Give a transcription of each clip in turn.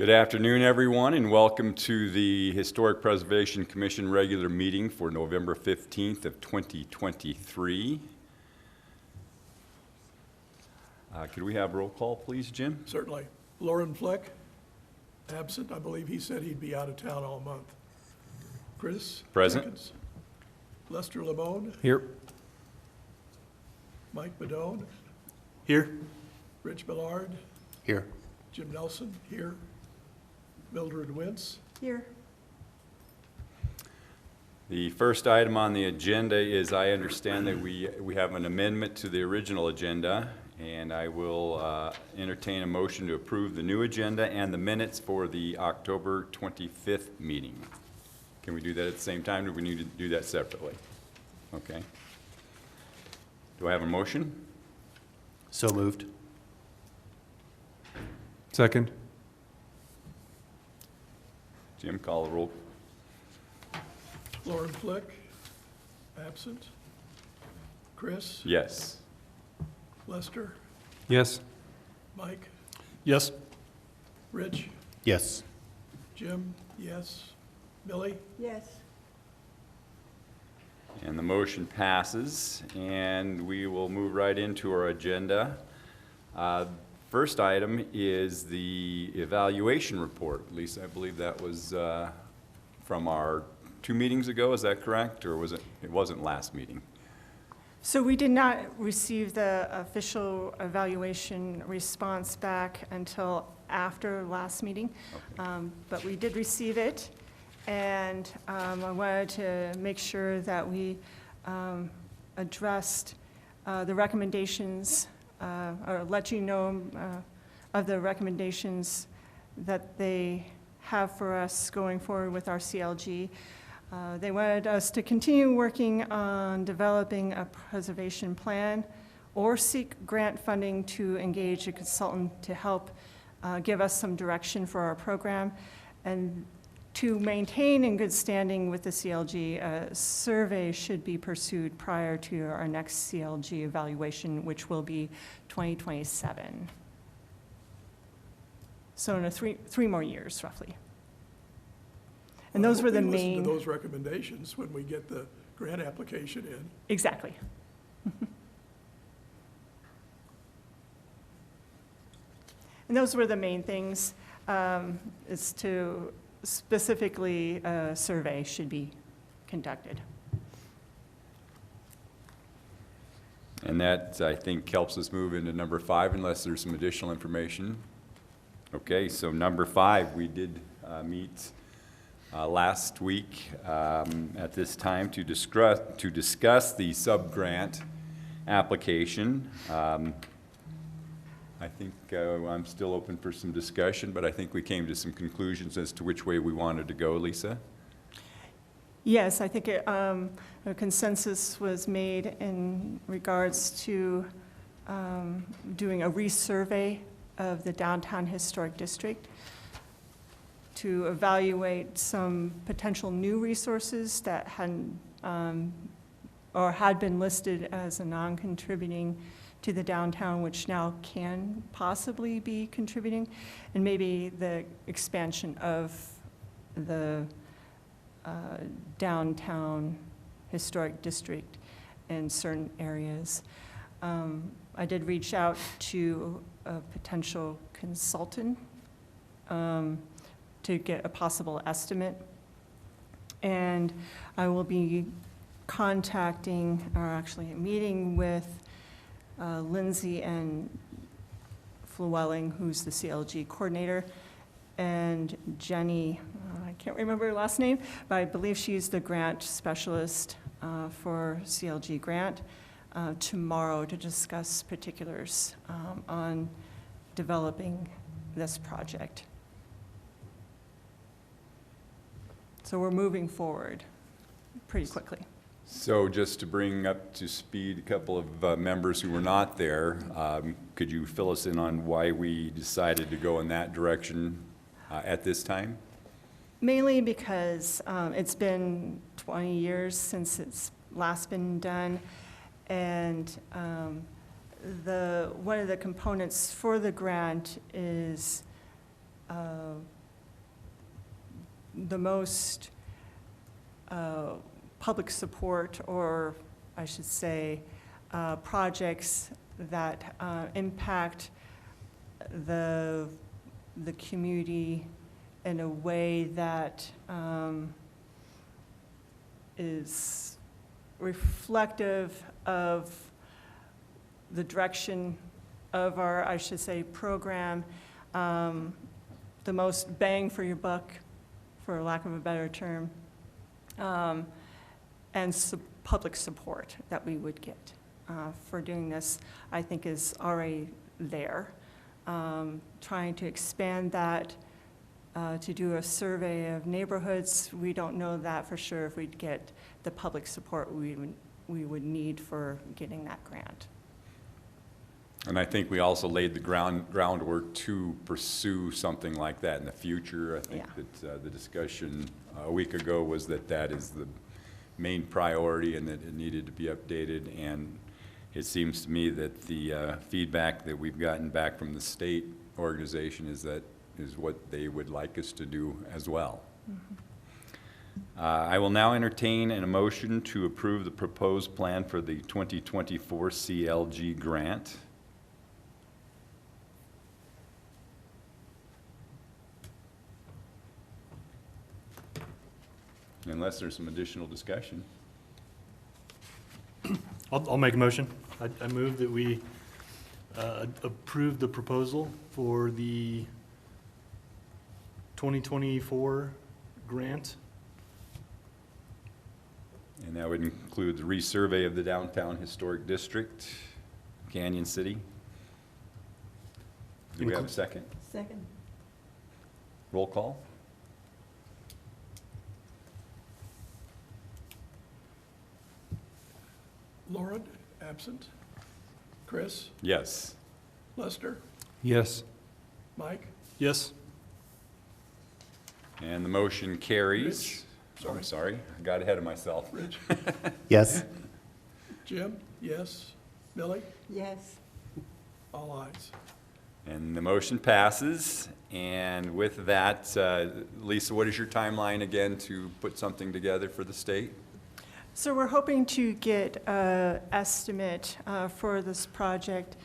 Good afternoon, everyone, and welcome to the Historic Preservation Commission regular meeting for November 15th of 2023. Could we have roll call, please, Jim? Certainly. Lauren Fleck, absent. I believe he said he'd be out of town all month. Chris? Present. Jenkins. Lester Lamone. Here. Mike Badone. Here. Rich Ballard. Here. Jim Nelson, here. Mildred Wentz. Here. The first item on the agenda is, I understand that we have an amendment to the original agenda, and I will entertain a motion to approve the new agenda and the minutes for the October 25th meeting. Can we do that at the same time, or do we need to do that separately? Okay. Do I have a motion? So moved. Second. Jim, call the roll. Lauren Fleck, absent. Chris? Yes. Lester? Yes. Mike? Yes. Rich? Yes. Jim? Yes. Millie? Yes. And the motion passes, and we will move right into our agenda. First item is the evaluation report. Lisa, I believe that was from our 2 meetings ago, is that correct? Or was it wasn't last meeting? So we did not receive the official evaluation response back until after last meeting, Okay. but we did receive it, and I wanted to make sure that we addressed the recommendations, or let you know of the recommendations that they have for us going forward with our CLG. They wanted us to continue working on developing a preservation plan or seek grant funding to engage a consultant to help give us some direction for our program. And to maintain in good standing with the CLG, a survey should be pursued prior to our next CLG evaluation, which will be 2027. So in three more years, roughly. And those were the main. Listen to those recommendations when we get the grant application in. Exactly. And those were the main things, is to specifically a survey should be conducted. And that, I think, helps us move into number 5, unless there's some additional information. Okay, so number 5, we did meet last week at this time to discuss the sub-grant application. I think I'm still open for some discussion, but I think we came to some conclusions as to which way we wanted to go, Lisa. Yes, I think a consensus was made in regards to doing a resurvey of the downtown historic district to evaluate some potential new resources that hadn't or had been listed as a non-contributing to the downtown, which now can possibly be contributing, and maybe the expansion of the downtown historic district in certain areas. I did reach out to a potential consultant to get a possible estimate, and I will be contacting, or actually meeting with Lindsay and Flewelling, who's the CLG coordinator, and Jenny, I can't remember her last name, but I believe she's the grant specialist for CLG grant, tomorrow to discuss particulars on developing this project. So we're moving forward pretty quickly. So just to bring up to speed a couple of members who were not there, could you fill us in on why we decided to go in that direction at this time? Mainly because it's been 20 years since it's last been done, and one of the components for the grant is the most public support, or I should say, projects that impact the community in a way that is reflective of the direction of our, I should say, program, the most bang for your buck, for lack of a better term, and public support that we would get for doing this, I think is already there. Trying to expand that to do a survey of neighborhoods, we don't know that for sure if we'd get the public support we would need for getting that grant. And I think we also laid the groundwork to pursue something like that in the future. I think Yeah. that the discussion a week ago was that that is the main priority and that it needed to be updated. And it seems to me that the feedback that we've gotten back from the state organization is what they would like us to do as well. I will now entertain a motion to approve the proposed plan for the 2024 CLG grant. Unless there's some additional discussion. I'll make a motion. I move that we approve the proposal for the 2024 grant. And that would include the resurvey of the downtown historic district, Canyon City. Do we have a second? Second. Roll call? Lauren, absent. Chris, Yes. Lester, Yes. Mike, Yes. And the motion carries. Rich? Oh, I'm sorry, I got ahead of myself. Rich, Yes. Jim, yes. Billy, Yes. all ayes. And the motion passes. And with that, Lisa, what is your timeline again to put something together for the state? So we're hoping to get an estimate for this project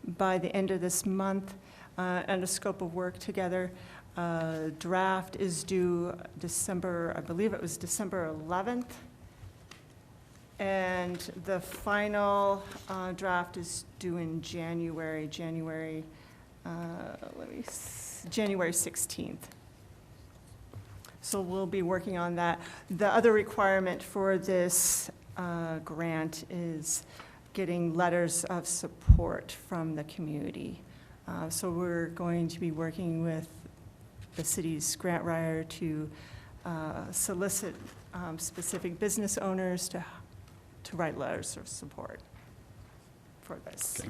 by the end of this month and a scope of work together. Draft is due December, I believe it was December 11th. And the final draft is due in January 16th. So we'll be working on that. The other requirement for this grant is getting letters of support from the community. So we're going to be working with the city's grant writer to solicit specific business owners to write letters of support for this. Okay.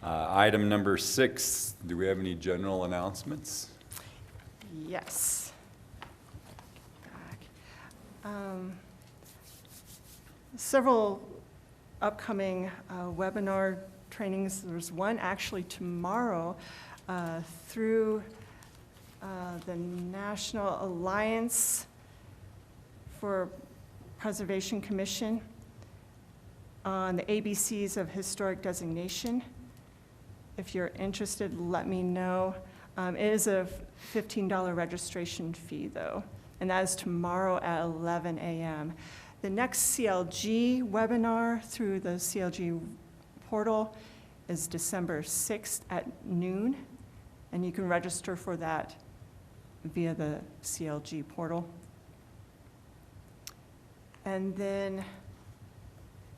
Item number 6, do we have any general announcements? Yes. Several upcoming webinar trainings. There's one actually tomorrow through the National Alliance for Preservation Commission on the ABCs of historic designation. If you're interested, let me know. It is a $15 registration fee, though, and that is tomorrow at 11 a.m. The next CLG webinar through the CLG portal is December 6th at noon, and you can register for that via the CLG portal. And then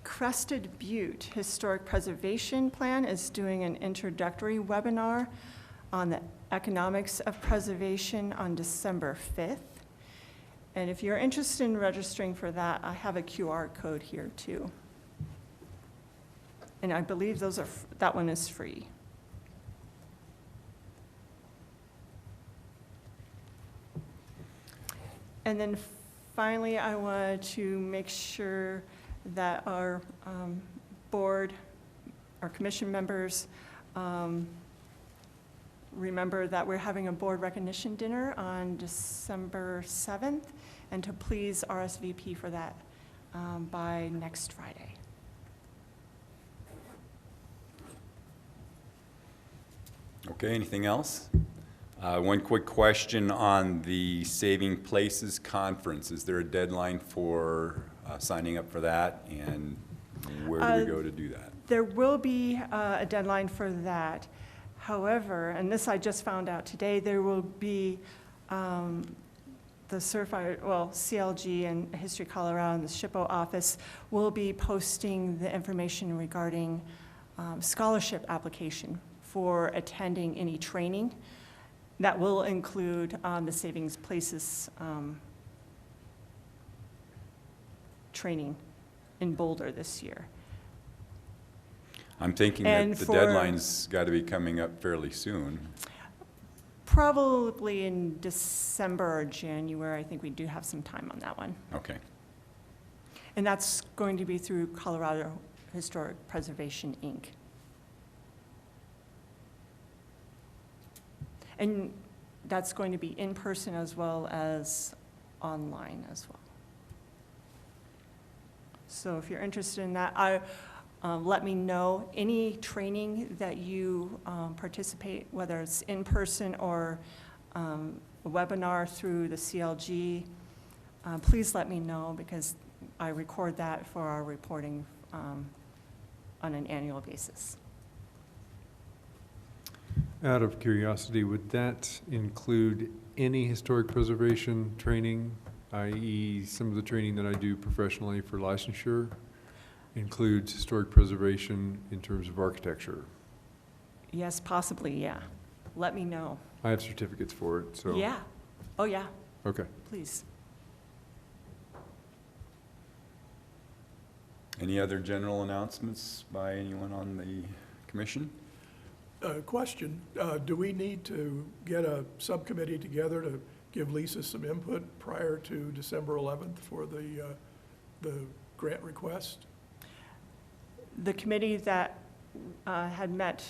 Crested Butte Historic Preservation Plan is doing an introductory webinar on the economics of preservation on December 5th. And if you're interested in registering for that, I have a QR code here too. And I believe that one is free. And then finally, I wanted to make sure that our board, our commission members, remember that we're having a board recognition dinner on December 7th, and to please RSVP for that by next Friday. Okay, anything else? One quick question on the Saving Places Conference. Is there a deadline for signing up for that, and where do we go to do that? There will be a deadline for that. However, and this I just found out today, there will be the certified, well, CLG and History Colorado and the SHPO office will be posting the information regarding scholarship application for attending any training. That will include the Savings Places training in Boulder this year. I'm thinking And that the for- deadline's got to be coming up fairly soon. Probably in December or January. I think we do have some time on that one. Okay. And that's going to be through Colorado Historic Preservation, Inc. And that's going to be in person as well as online as well. So if you're interested in that, let me know. Any training that you participate, whether it's in person or a webinar through the CLG, please let me know, because I record that for our reporting on an annual basis. Out of curiosity, would that include any historic preservation training, i.e. some of the training that I do professionally for licensure includes historic preservation in terms of architecture? Yes, possibly, yeah. Let me know. I have certificates for it, so. Yeah. Oh, yeah, Okay. please. Any other general announcements by anyone on the commission? Question, do we need to get a subcommittee together to give Lisa some input prior to December 11th for the grant request? The committee that had met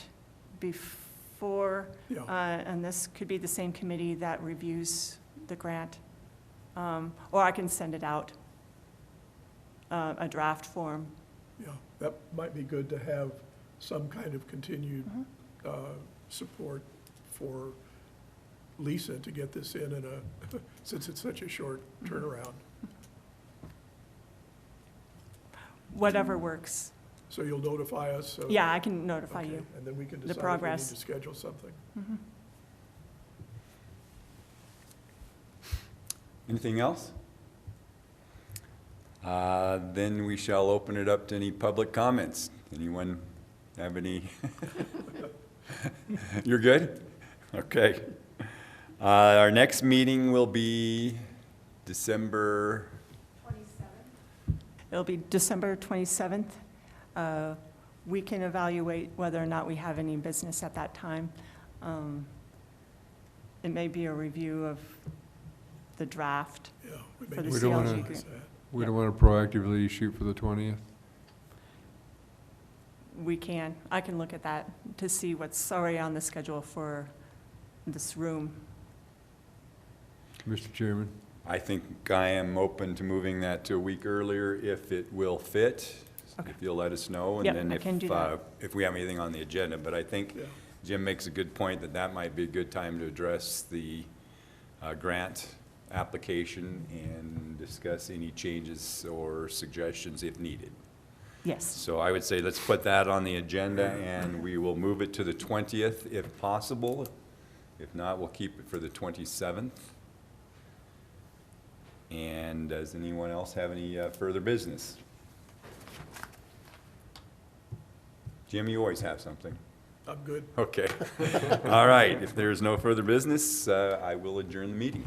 before, Yeah. and this could be the same committee that reviews the grant, or I can send it out, a draft form. Yeah, that might be good to have some kind of continued support for Lisa to get this in a, since it's such a short turnaround. Whatever works. So you'll notify us? So- Yeah, I can notify Okay, you. and then we can the decide if we need progress. to schedule something. Anything else? Then we shall open it up to any public comments. Anyone have any? You're good? Okay. Our next meeting will be December, It'll be December 27th. We can evaluate whether or not we have any business at that time. It may be a review of the draft. Yeah. we For may the need to CLG organize grant. that. We don't want to proactively shoot for the 20th? We can. I can look at that to see what's already on the schedule for this room. Mr. Chairman? I think I am open to moving that to a week earlier if it will fit. Okay. If you'll let us know. Yep, And I then can do that. if we have anything on the agenda. But I think Yeah. Jim makes a good point that that might be a good time to address the grant application and discuss any changes or suggestions if needed. Yes. So I would say let's put that on the agenda, and we will move it to the 20th if possible. If not, we'll keep it for the 27th. And does anyone else have any further business? Jim, you always have something. I'm good. Okay. All right. If there's no further business, I will adjourn the meeting.